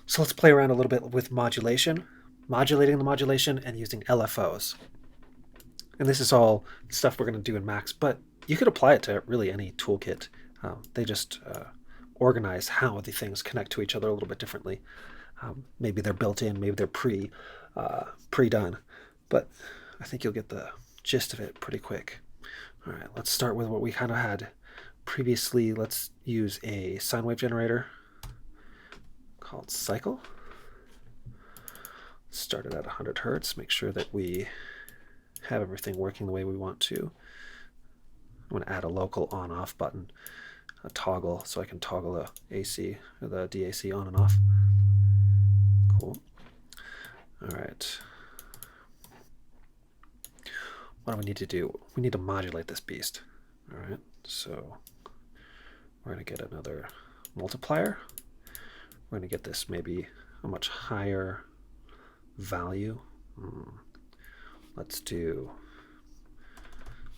So let's play around a little bit with modulation, modulating the modulation, and using LFOs. And this is all stuff we're going to do in Max, but you could apply it to really any toolkit. They just organize how the things connect to each other a little bit differently. Maybe they're built in, maybe they're pre-done, but I think you'll get the gist of it pretty quick. All right, let's start with what we kind of had previously. Let's use a sine wave generator called cycle. Start it at 100 hertz. Make sure that we have everything working the way we want to. I'm going to add a local on-off button, a toggle, so I can toggle the AC or the DAC on and off. Cool. All right. What do we need to do? We need to modulate this beast. All right. So we're going to get another multiplier. We're going to get this maybe a much higher value. Let's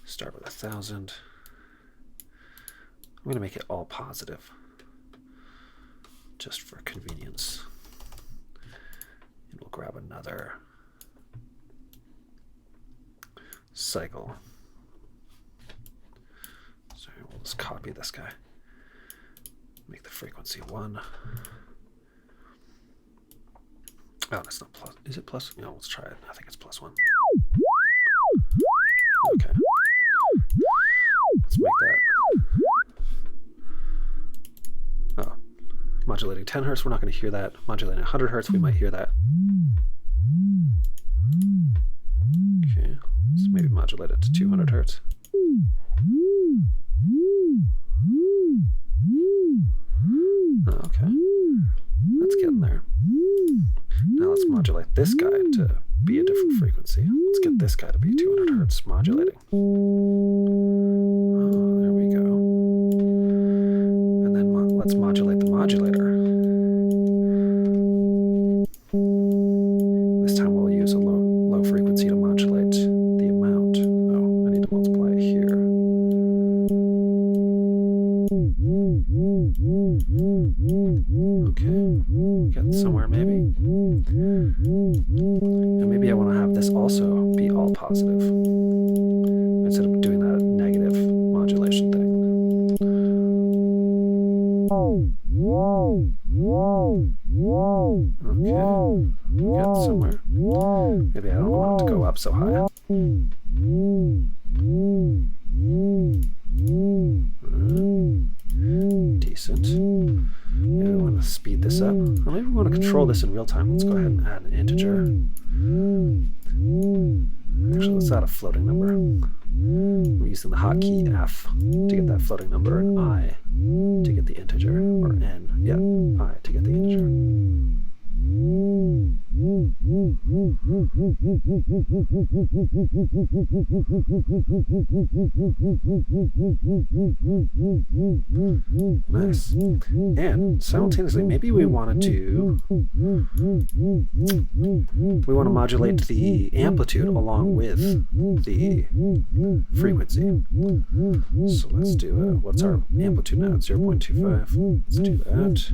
start with 1,000. I'm going to make it all positive just for convenience. And we'll grab another cycle. Sorry, we'll just copy this guy. Make the frequency 1. Oh, that's not plus. Is it plus? No, let's try it. I think it's +1. Okay. Let's make that. Oh, modulating 10 hertz, we're not going to hear that. Modulating 100 hertz, we might hear that. Okay, let's maybe modulate it to 200 hertz. Oh, okay, that's getting there. Now let's modulate this guy to be a different frequency. Let's get this guy to be 200 hertz modulating. Oh, there we go. And then let's modulate the modulator. This time we'll use a low frequency to modulate the amount. Oh, I need to multiply it here. Okay, getting somewhere maybe. And maybe I want to have this also be all positive instead of doing that negative modulation thing. Okay, getting somewhere. Maybe I don't want it to go up so high. Decent. Maybe we want to speed this up. Or maybe we want to control this in real time. Let's go ahead and add an integer. Actually, let's add a floating number. We're using the hotkey F to get that floating number, and I to get the integer, or N, yeah, I to get the integer. Nice. And simultaneously, maybe we want to modulate the amplitude along with the frequency. So let's do what's our amplitude now? 0.25. Let's do that.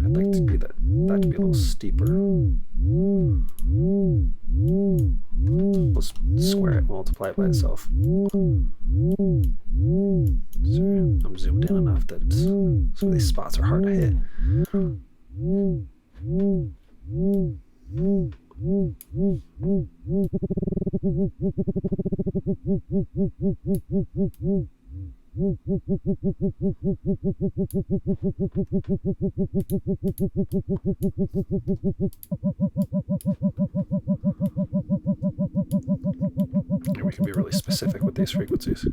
I'd like to be that to be a little steeper. We'll square it, multiply it by itself. Sorry, I'm zoomed in enough that some of these spots are hard to hit. And we can be really specific with these frequencies.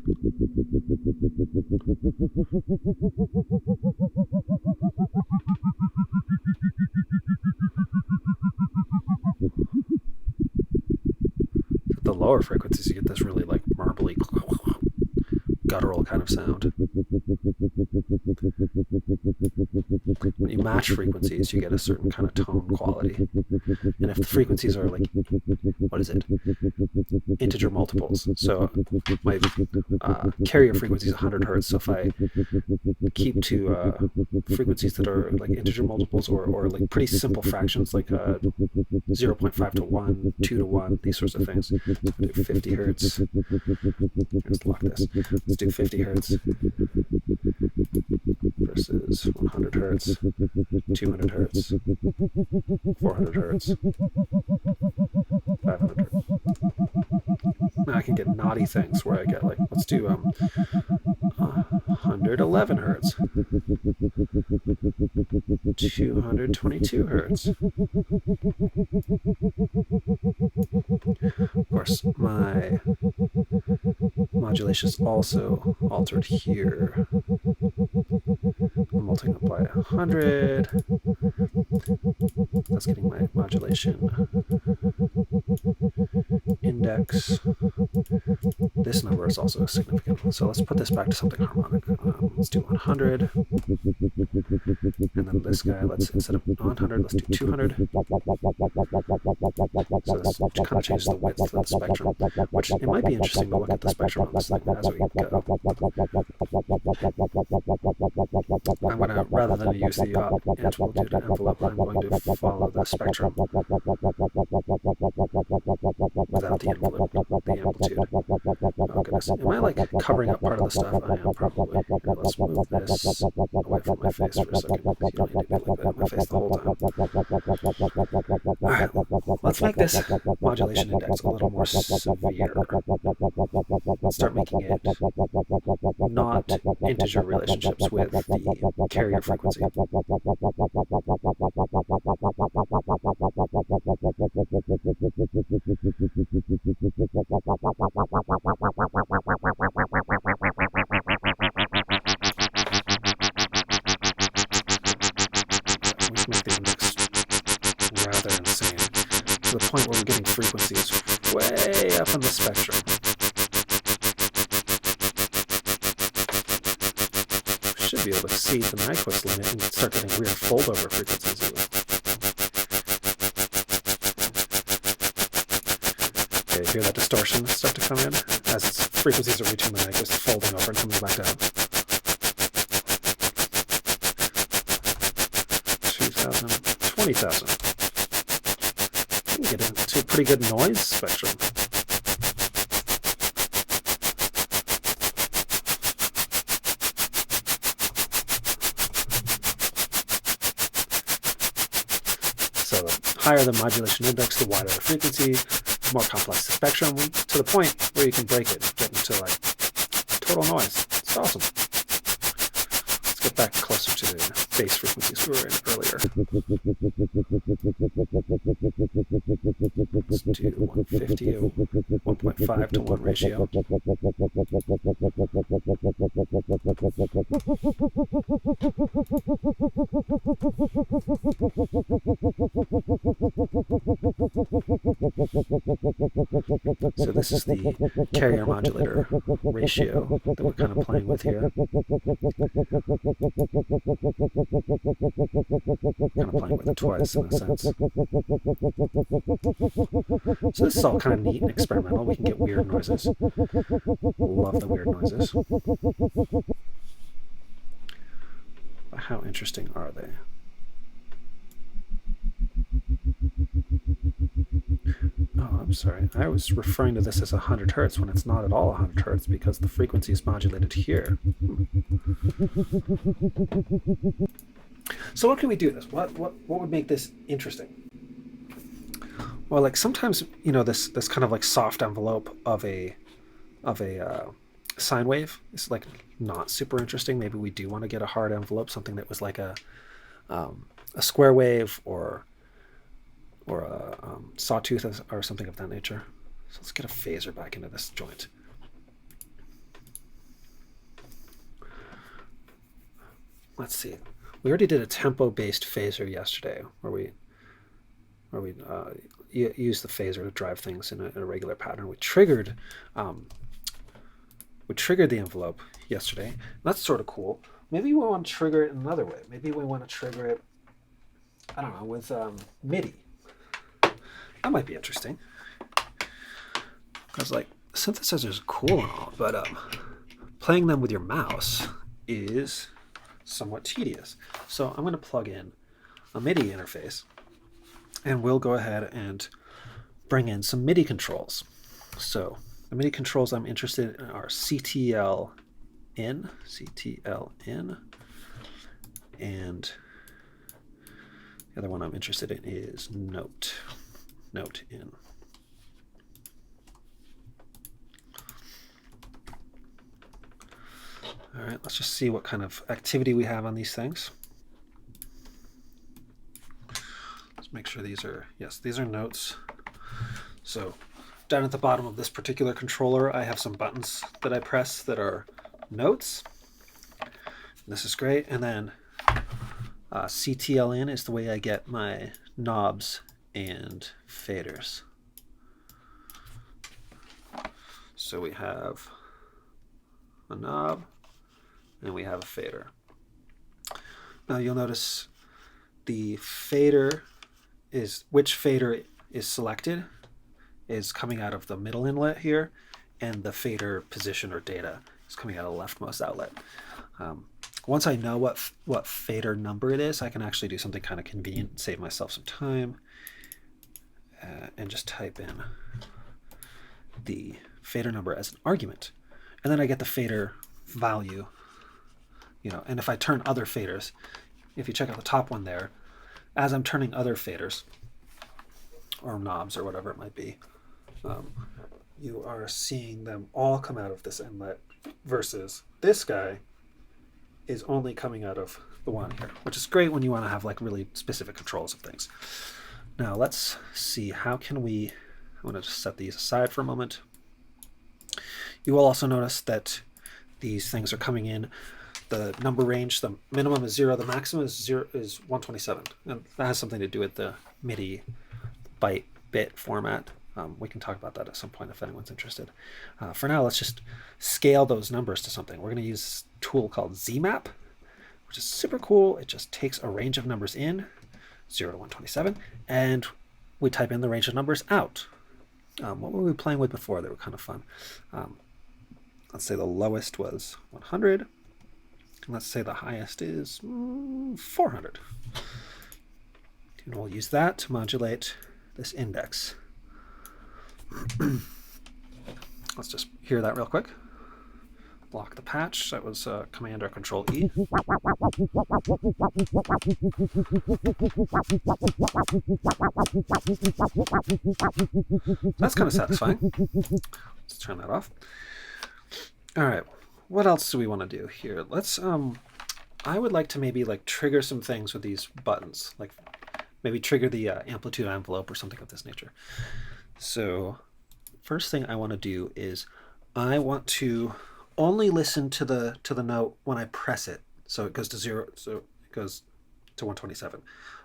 At the lower frequencies, you get this really like marbly, guttural kind of sound. When you match frequencies, you get a certain kind of tone quality. And if the frequencies are like, what is it? Integer multiples. So my carrier frequency is 100 hertz. So if I keep to frequencies that are like integer multiples or like pretty simple fractions like 0.5 to 1, 2 to 1, these sorts of things. Let's do 50 hertz. Let's lock this. Let's do 50 hertz versus 100 hertz, 200 hertz, 400 hertz, 500 hertz. Now I can get naughty things where I get like, let's do 111 hertz, 222 hertz. Of course, my modulation is also altered here. I'm multiplying it by 100. That's getting my modulation index. This number is also significant. So let's put this back to something harmonic. Let's do 100. And then this guy, let's, instead of 100, let's do 200. So this kind of changes the width of the spectrum, which it might be interesting to look at the spectrum on this thing as we go. I'm going to, rather than use the amplitude envelope, I'm going to follow the spectrum without the envelope, the amplitude. Oh goodness, am I like covering up part of the stuff? I am probably. Let's move this away from my face for a second. You don't need to be like that in my face the whole time. Alright, let's make this modulation index a little more severe. Let's start making it not integer relationships with the carrier frequency. Let's make the index rather insane, to the point where we're getting frequencies way up in the spectrum. We should be able to exceed the Nyquist limit and start getting weird fold-over frequencies. Okay, hear that distortion start to come in as its frequencies are reaching the Nyquist, folding over and coming back down. 2,000, 20,000. You can get into a pretty good noise spectrum. So the higher the modulation index, the wider the frequency, the more complex the spectrum, to the point where you can break it, get into like total noise. It's awesome. Let's get back closer to the bass frequencies we were in earlier. Let's do 150, 1.5 to 1 ratio. So this is the carrier modulator ratio that we're kind of playing with here. Kind of playing with it twice in a sense. So this is all kind of neat and experimental. We can get weird noises. Love the weird noises. But how interesting are they? Oh, I'm sorry. I was referring to this as 100 hertz when it's not at all 100 hertz because the frequency is modulated here. So what can we do this? What would make this interesting? Well, like sometimes, you know, this kind of like soft envelope of a sine wave is like not super interesting. Maybe we do want to get a hard envelope, something that was like a square wave or a sawtooth or something of that nature. So let's get a phaser back into this joint. Let's see. We already did a tempo-based phaser yesterday, where we used the phaser to drive things in a regular pattern. We triggered we triggered the envelope yesterday. That's sort of cool. Maybe we want to trigger it another way. Maybe we want to trigger it, I don't know, with MIDI. That might be interesting. Because like synthesizers are cool and all, but playing them with your mouse is somewhat tedious. So I'm going to plug in a MIDI interface, and we'll go ahead and bring in some MIDI controls. So the MIDI controls I'm interested in are CTL in, and the other one I'm interested in is note in. All right, let's just see what kind of activity we have on these things. Let's make sure these are, yes, these are notes. So down at the bottom of this particular controller, I have some buttons that I press that are notes. This is great. And then CTL in is the way I get my knobs and faders. So we have a knob and we have a fader. Now you'll notice the fader is, which fader is selected is coming out of the middle inlet here, and the fader position or data is coming out of the leftmost outlet. Once I know what fader number it is, I can actually do something kind of convenient, save myself some time, and just type in the fader number as an argument. And then I get the fader value, and if I turn other faders, if you check out the top one there, as I'm turning other faders or knobs or whatever it might be, you are seeing them all come out of this inlet, versus this guy is only coming out of the one here, which is great when you want to have like really specific controls of things. Now let's see, how can we, I want to just set these aside for a moment. You will also notice that these things are coming in the number range. The minimum is 0, the maximum is 127, and that has something to do with the MIDI byte bit format. We can talk about that at some point if anyone's interested. For now, let's just scale those numbers to something. We're going to use a tool called ZMap, which is super cool. It just takes a range of numbers in, 0 to 127, and we type in the range of numbers out. What were we playing with before? They were kind of fun. Let's say the lowest was 100, and let's say the highest is 400. And we'll use that to modulate this index. Let's just hear that real quick. Block the patch. That was Command or Control E. That's kind of satisfying. Let's turn that off. All right, what else do we want to do here? Let's I would like to maybe like trigger some things with these buttons, like maybe trigger the amplitude envelope or something of this nature. So first thing I want to do is I want to only listen to the note when I press it. So it goes to 0, so it goes to 127.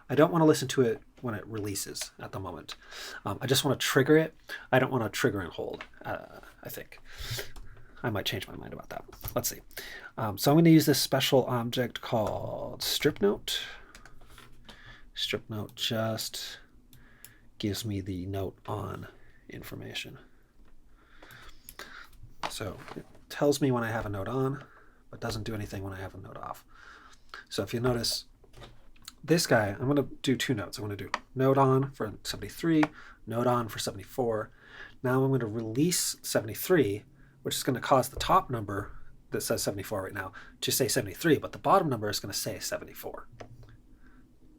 I don't want to listen to it when it releases at the moment. I just want to trigger it. I don't want to trigger and hold, I think. I might change my mind about that. Let's see. So I'm going to use this special object called strip note. Strip note just gives me the note on information. So it tells me when I have a note on, but doesn't do anything when I have a note off. So if you notice this guy, I'm going to do two notes. I'm going to do note on for 73, note on for 74. Now I'm going to release 73, which is going to cause the top number that says 74 right now to say 73, but the bottom number is going to say 74.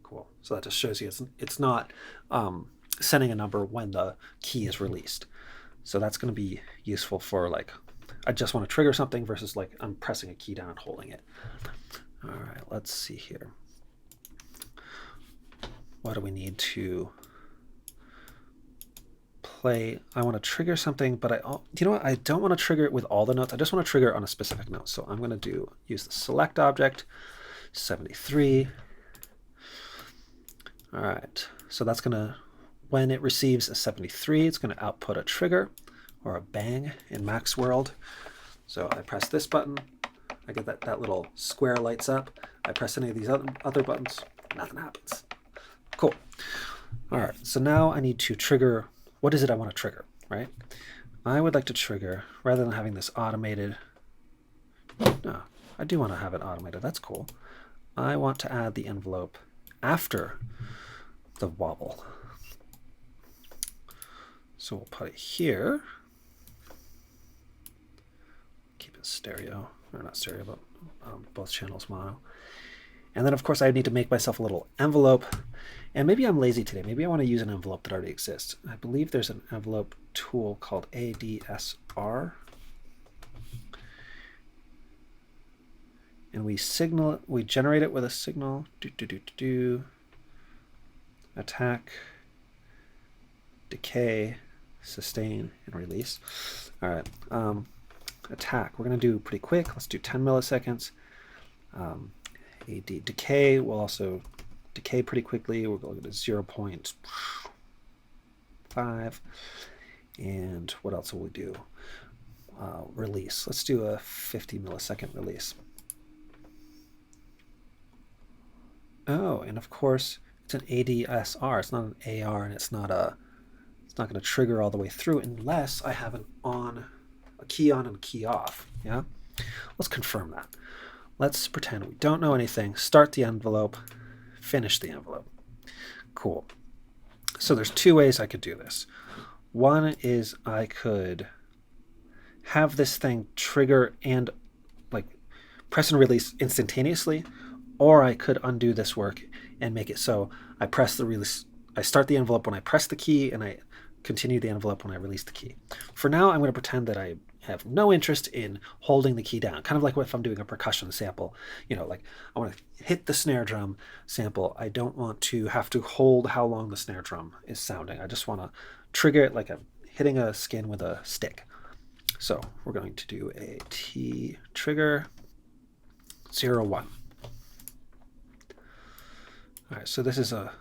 Cool. So that just shows you it's not sending a number when the key is released. So that's going to be useful for like, I just want to trigger something versus like I'm pressing a key down and holding it. All right, let's see here. What do we need to play? I want to trigger something, but you know what? I don't want to trigger it with all the notes. I just want to trigger it on a specific note. So I'm going to use the select object, 73. All right, so that's going to, when it receives a 73, it's going to output a trigger or a bang in Mac's world. So I press this button, I get that little square lights up. I press any of these other buttons, nothing happens. Cool. All right, so now I need to trigger, what is it I want to trigger, right? I would like to trigger, rather than having this automated, no, I do want to have it automated, that's cool. I want to add the envelope after the wobble. So we'll put it here. Keep it stereo, or not stereo, but both channels mono. And then of course I need to make myself a little envelope. And maybe I'm lazy today. Maybe I want to use an envelope that already exists. I believe there's an envelope tool called ADSR. And we generate it with a signal. Attack, decay, sustain, and release. All right. Attack. We're going to do pretty quick. Let's do 10 milliseconds. Decay will also decay pretty quickly. We're going to 0.5. And what else will we do? Release. Let's do a 50 millisecond release. Oh, and of course it's an ADSR. It's not an AR, and it's not going to trigger all the way through unless I have a key on and a key off. Yeah. Let's confirm that. Let's pretend we don't know anything. Start the envelope, finish the envelope. Cool. So there's two ways I could do this. One is I could have this thing trigger and like press and release instantaneously, or I could undo this work and make it so I press the release. I start the envelope when I press the key, and I continue the envelope when I release the key. For now, I'm going to pretend that I have no interest in holding the key down. Kind of like if I'm doing a percussion sample, like I want to hit the snare drum sample. I don't want to have to hold how long the snare drum is sounding. I just want to trigger it like I'm hitting a skin with a stick. So we're going to do a T trigger 0, 1. All right, so this is a,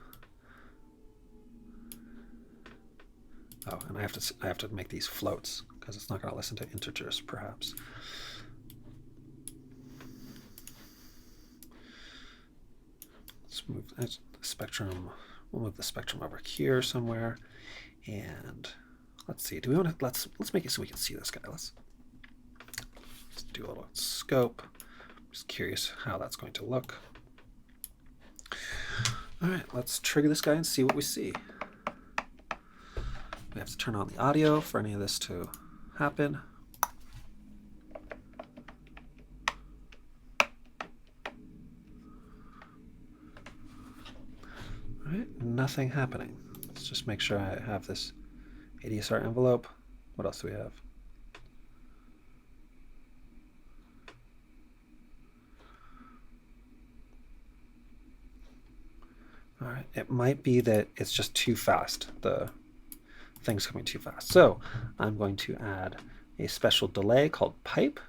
oh, and I have to make these floats because it's not going to listen to integers, perhaps. Let's move the spectrum. We'll move the spectrum over here somewhere, and let's see. Do we want to let's make it so we can see this guy. Let's do a little scope. I'm just curious how that's going to look. All right, let's trigger this guy and see what we see. We have to turn on the audio for any of this to happen. All right, nothing happening. Let's just make sure I have this ADSR envelope. What else do we have? All right, it might be that it's just too fast. The thing's coming too fast. So I'm going to add a special delay called pipe.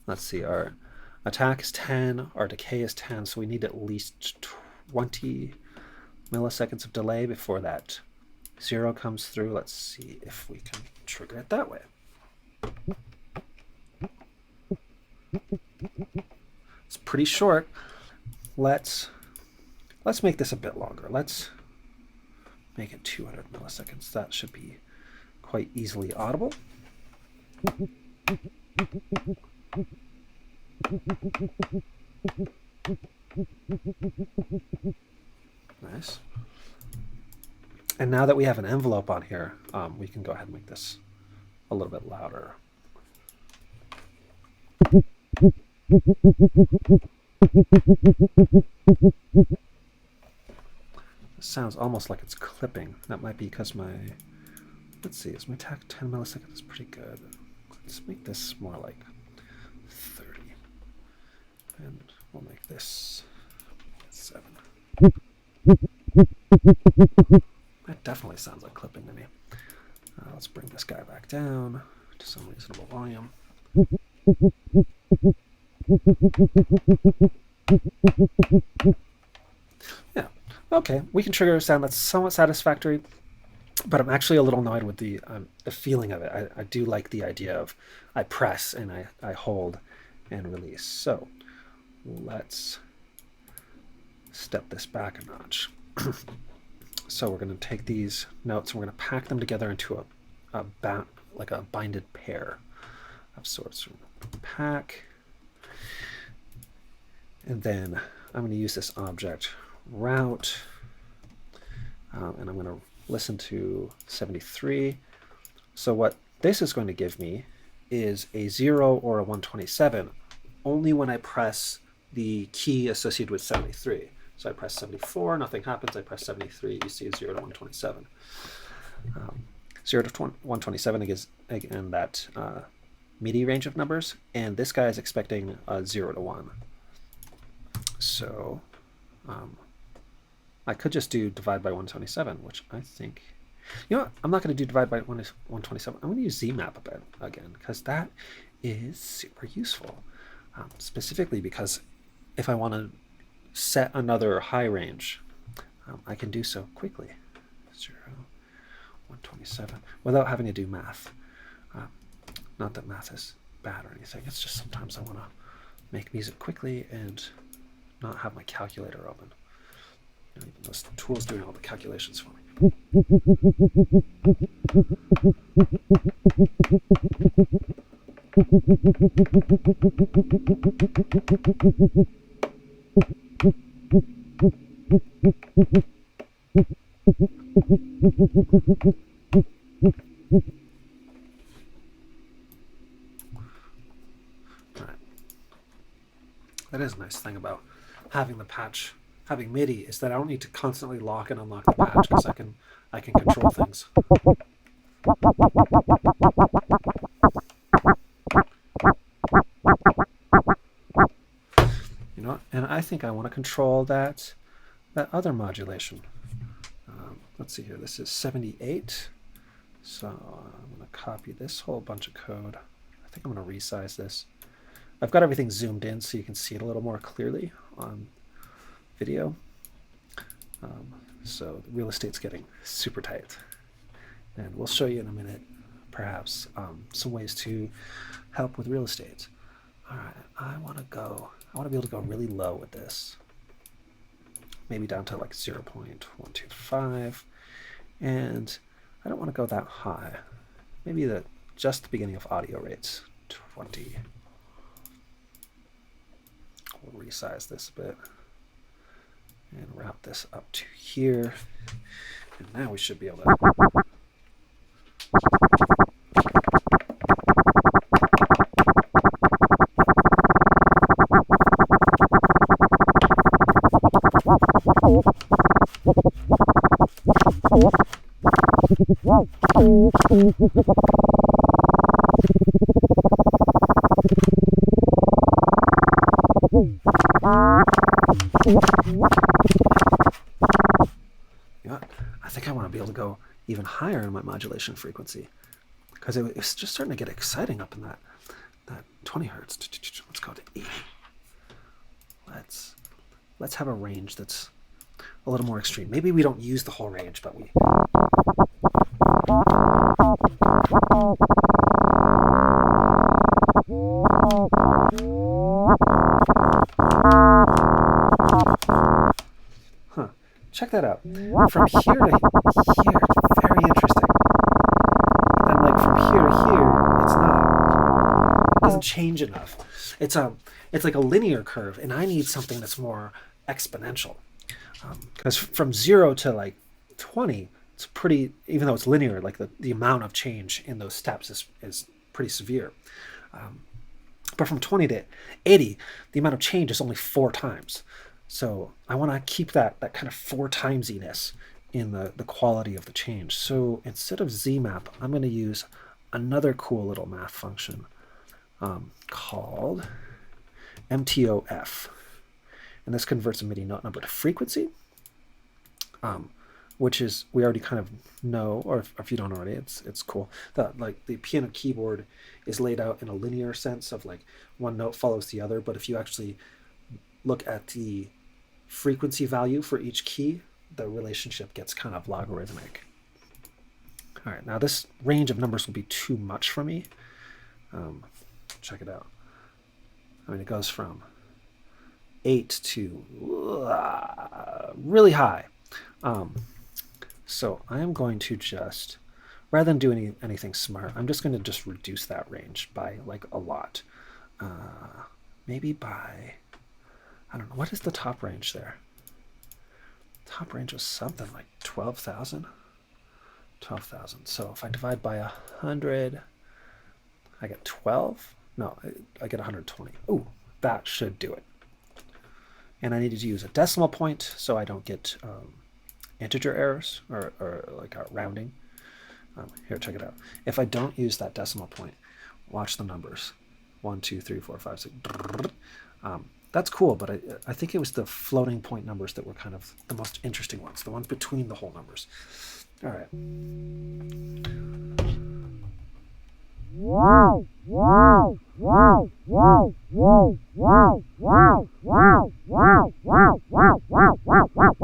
Let's see, our attack is 10, our decay is 10, so we need at least 20 milliseconds of delay before that 0 comes through. Let's see if we can trigger it that way. It's pretty short. Let's make this a bit longer. Let's make it 200 milliseconds. That should be quite easily audible. Nice. And now that we have an envelope on here, we can go ahead and make this a little bit louder. Sounds almost like it's clipping. That might be because let's see, is my attack 10 milliseconds? Is pretty good. Let's make this more like 30. And we'll make this 7. That definitely sounds like clipping to me. Let's bring this guy back down to some reasonable volume. Yeah. Okay, we can trigger a sound that's somewhat satisfactory. but I'm actually a little annoyed with the feeling of it. I do like the idea of I press and I hold and release. So let's step this back a notch. So we're going to take these notes and we're going to pack them together into like a binded pair of sorts. Pack, and then I'm going to use this object route, and I'm going to listen to 73. So what this is going to give me is a 0 or a 127 only when I press the key associated with 73. So I press 74, nothing happens. I press 73, you see a 0 to 127. 0 to 127 is, again, that MIDI range of numbers, and this guy is expecting a 0 to 1. So I could just do divide by 127, which I think, you know what, I'm not going to do divide by 127. I'm going to use ZMAP a bit again, because that is super useful, specifically because if I want to set another high range, I can do so quickly. 0, 127, without having to do math. Not that math is bad or anything, it's just sometimes I want to make music quickly and not have my calculator open. Even those tools doing all the calculations for me. Right. That is a nice thing about having the patch, having MIDI, is that I don't need to constantly lock and unlock the patch, because I can control things. You know, and I think I want to control that other modulation. Let's see here. This is 78. So I'm going to copy this whole bunch of code. I think I'm going to resize this. I've got everything zoomed in so you can see it a little more clearly on video. So the real estate's getting super tight. And we'll show you in a minute, perhaps, some ways to help with real estate. All right, I want to be able to go really low with this. Maybe down to like 0.125. And I don't want to go that high. Maybe just the beginning of audio rates, 20. We'll resize this a bit and route this up to here. And now we should be able to I think I want to be able to go even higher in my modulation frequency, because it's just starting to get exciting up in that 20 hertz. Let's go to 80. Let's have a range that's a little more extreme. Maybe we don't use the whole range, but we... Huh. Check that out. From here to here, it's very interesting. But then, like, from here to here, it's not. It doesn't change enough. It's like a linear curve, and I need something that's more exponential. Because from 0 to like 20, it's pretty, even though it's linear, like the amount of change in those steps is pretty severe. But from 20 to 80, the amount of change is only 4 times. So I want to keep that kind of 4 timesiness in the quality of the change. So instead of ZMAP, I'm going to use another cool little math function called MTOF. And this converts a MIDI note number to frequency, which is, we already kind of know, or if you don't already, it's cool. Like the piano keyboard is laid out in a linear sense of like one note follows the other, but if you actually look at the frequency value for each key, the relationship gets kind of logarithmic. All right, now this range of numbers will be too much for me. Check it out. I mean, it goes from 8 to really high. So I am going to just, rather than do anything smart, I'm just going to just reduce that range by like a lot. Maybe by, I don't know, what is the top range there? Top range was something like 12,000. 12,000. So if I divide by 100, I get 12. No, I get 120. Ooh, that should do it. And I needed to use a decimal point so I don't get integer errors or like rounding. Here, check it out. If I don't use that decimal point, watch the numbers. 1, 2, 3, 4, 5, 6. That's cool, but I think it was the floating point numbers that were kind of the most interesting ones, the ones between the whole numbers. All right. Wow, wow, wow, wow, wow, wow, wow, wow, wow, wow, wow, wow, wow, wow, wow,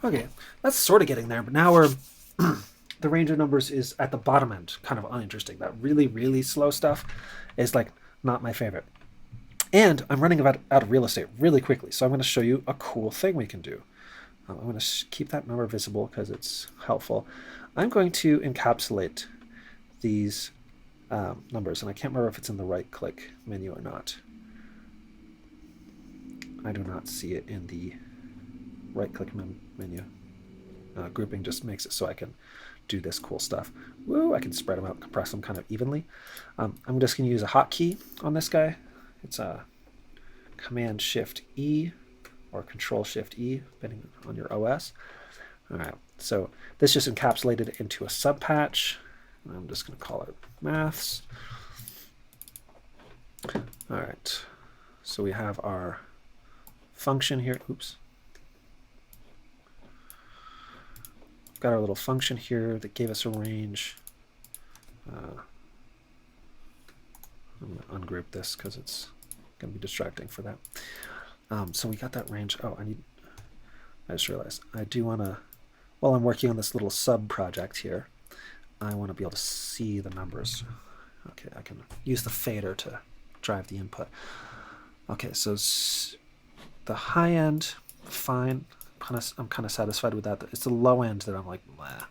Okay, that's sort of getting there, but now we're the range of numbers is at the bottom end, kind of uninteresting. That really, really slow stuff is like not my favorite. And I'm running out of real estate really quickly, so I'm going to show you a cool thing we can do. I'm going to keep that number visible because it's helpful. I'm going to encapsulate these numbers, and I can't remember if it's in the right-click menu or not. I do not see it in the right-click menu. Grouping just makes it so I can do this cool stuff. Woo! I can spread them out, compress them kind of evenly. I'm just going to use a hotkey on this guy. It's a Command-Shift-E or Control-Shift-E, depending on your OS. All right, so this just encapsulated it into a subpatch. I'm just going to call it maths. All right, so we have our function here. Oops. Got our little function here that gave us a range. I'm going to ungroup this because it's going to be distracting for that. So we got that range. Oh, I just realized I do want to, while I'm working on this little sub project here, I want to be able to see the numbers. Okay, I can use the fader to drive the input. Okay, so the high end, fine. I'm kind of satisfied with that. It's the low end that I'm like, blah.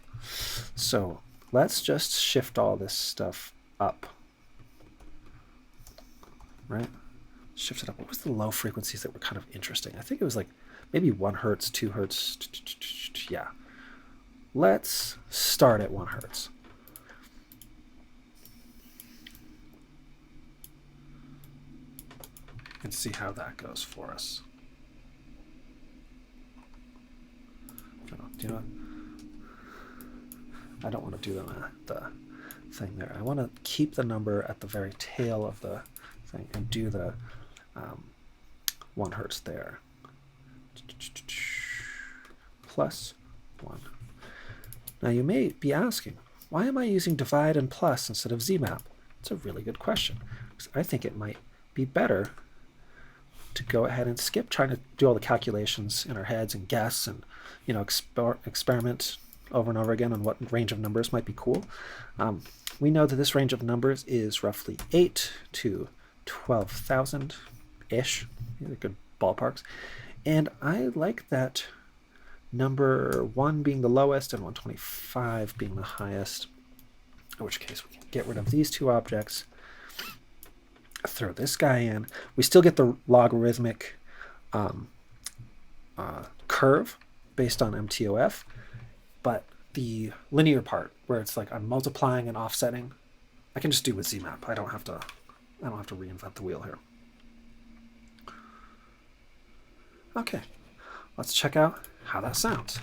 So let's just shift all this stuff up. Right? Shift it up. What was the low frequencies that were kind of interesting? I think it was like maybe 1 hertz, 2 hertz. Yeah. Let's start at 1 hertz. And see how that goes for us. Do you know what? I don't want to do the thing there. I want to keep the number at the very tail of the thing and do the 1 hertz there. +1. Now you may be asking, why am I using divide and plus instead of ZMAP? It's a really good question, because I think it might be better to go ahead and skip trying to do all the calculations in our heads and guess and experiment over and over again on what range of numbers might be cool. We know that this range of numbers is roughly 8 to 12,000-ish. These are good ballparks. And I like that number 1 being the lowest and 125 being the highest, in which case we can get rid of these two objects, throw this guy in. We still get the logarithmic curve based on MTOF, but the linear part where it's like I'm multiplying and offsetting, I can just do with ZMAP. I don't have to reinvent the wheel here. Okay, let's check out how that sounds.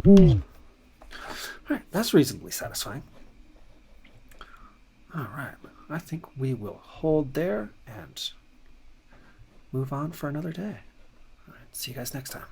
All right, that's reasonably satisfying. All right, I think we will hold there and move on for another day. All right, see you guys next time.